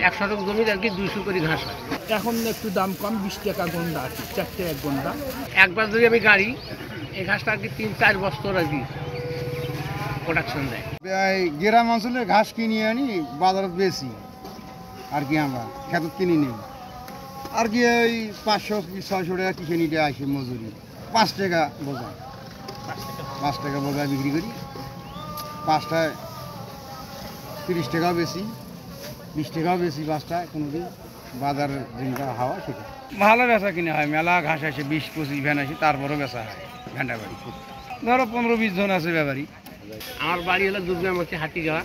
এক শতক জমির আর কি 200 করে ঘাস হয়। এখন একটু দাম কম, 20 টাকা গন্ডা আর কি, 4টে এক গন্ডা। একবার যদি আমি গাড়ি এই ঘাসটা আর কি 3-4 বছর আর কি প্রোডাকশন দেয়। গ্রাম অঞ্চলে ঘাস কিনে আনি বাজারে বেশি আর কি, আমরা খেত কিনে নিই আর কি ওই 500-600 টাকা কিনে নিতে আসে মজুরি। 5 টাকা বোঝা, 5 টাকা বোঝা বিক্রি করি। 5টায় 30 টাকাও বেশি, 20 টাকাও বেশি। 5টায় কোনোদিন বাজার দিনটা হাওয়া সেটা ভালো বেচা কিনে হয়। মেলা ঘাস আসে, 20-25 ভ্যান আসে, তারপরও বেচা হয়। ভ্যান্ডা বাড়ি ধরো 15-20 জন আছে ব্যাপারী। আমার বাড়ি হলো দুর্গামতি হাতিগাঁও।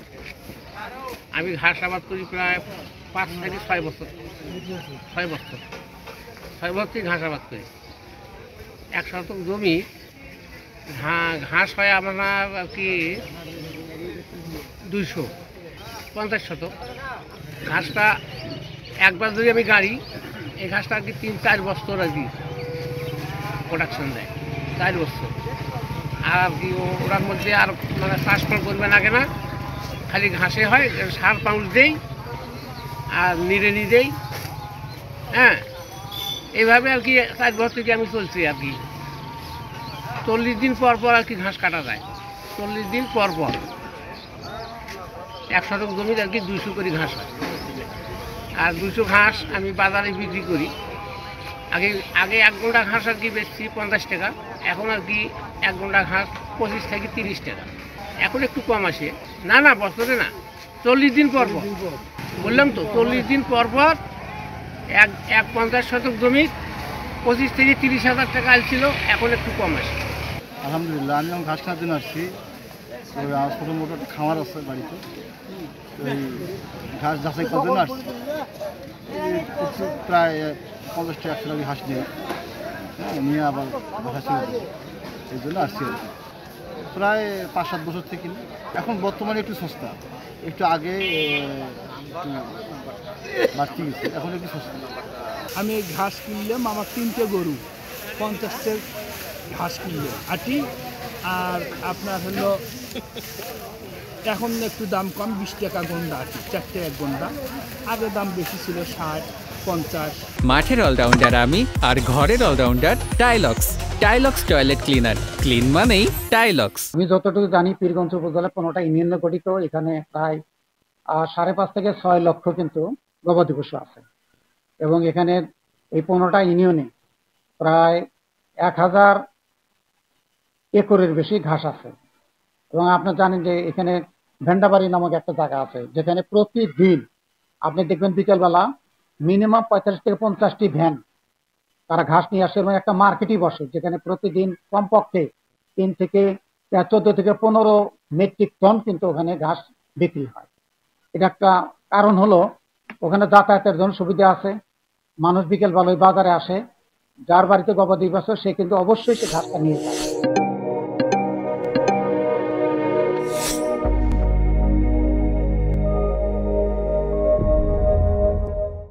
আমি ঘাস আবাদ করি প্রায় 5 থেকে 6 বছর। 6 বছর থেকে ঘাস আবাদ করি। 1 শতক জমি ঘাস হয় আমার আর কি 250 শতক। ঘাসটা একবার যদি আমি গাড়ি এই ঘাসটা আর কি 3-4 বছর আর কি প্রোডাকশন দেয়, 4 বছর। আর কি ওরার মধ্যে আর মানে চাষ করবে না কেনা, খালি ঘাসে হয়, সার পাউস দেই আর নিড়ানি দেই। হ্যাঁ, এইভাবে আর কি 4 বছর থেকে আমি চলছি আর কি। 40 দিন পর পর আর কি ঘাস কাটা যায়। 40 দিন পর পর 1 শতক জমির আর কি 200 করে ঘাস হয়। আর 200 ঘাস আমি বাজারে বিক্রি করি। আগে 1 ঘন্টা ঘাস আর কি বেচছি 50 টাকা, এখন আর কি 1 ঘন্টা ঘাস 25 থেকে 30 টাকা। এখন একটু কম আসে। না বছরে না, 40 দিন পর পর। বললাম তো 40 দিন পর পর এক 50 শতক জমি 25 থেকে 30 হাজার টাকা আসছিল, এখন একটু কম আসে। আলহামদুলিল্লাহ। আমি যখন ঘাস কাটার জন্য আসছি, ওই আমার ছোটো মোটো খামার আছে বাড়িতে, ওই ঘাস যাচাই করার জন্য আসছি। প্রায় 50-100 টাকা ঘাস নিয়ে নিয়ে আবার ঘাস ছেড়ে দিই, এই জন্য আসছি। প্রায় 5-7 বছর থেকে। এখন বর্তমানে একটু সস্তা, একটু আগে একটু বাড়তি গেছে, এখন একটু সস্তা। আমি ঘাস কিনলাম, আমার 3টে গরু, 50 ঘাস কিনলাম আটি। আর আপনার হলো এখন একটু দাম কম, 20 টাকা গন্ডা আটি, 4টে এক গন্ডা। আগে দাম বেশি ছিল, 60-50। মাঠের অলরাউন্ডার আমি, আর ঘরের allrounder Tylox. Tylox toilet cleaner, clean মানেই টাইলক্স। আমি যতটুকু জানি, পীরগঞ্জ উপজেলা 15টা ইউনিয়ন গঠিত। এখানে প্রায় 5.5 থেকে 6 লক্ষ কিন্তু গবাদি পশু আছে। এবং এখানে এই 15টা ইউনিয়নে প্রায় 1000 একরের বেশি ঘাস আছে। এবং আপনি জানেন যে এখানে ভেন্ডাবাড়ি নামক একটা জায়গা আছে, যেখানে প্রতিদিন আপনি দেখবেন বিকেলবেলা মিনিমাম 45 থেকে 50টি ভ্যান তারা ঘাস নিয়ে আসে। এবং একটা মার্কেটই বসে, যেখানে প্রতিদিন কমপক্ষে 14 থেকে 15 মেট্রিক টন কিন্তু ওখানে ঘাস বিক্রি হয়। এটা একটা কারণ হলো ওখানে যাতায়াতের জন্য সুবিধা আছে। মানুষ বিকেলবেলা ওই বাজারে আসে, যার বাড়িতে গবাদি পশু সে কিন্তু অবশ্যই সে ঘাসটা নিয়ে যায়।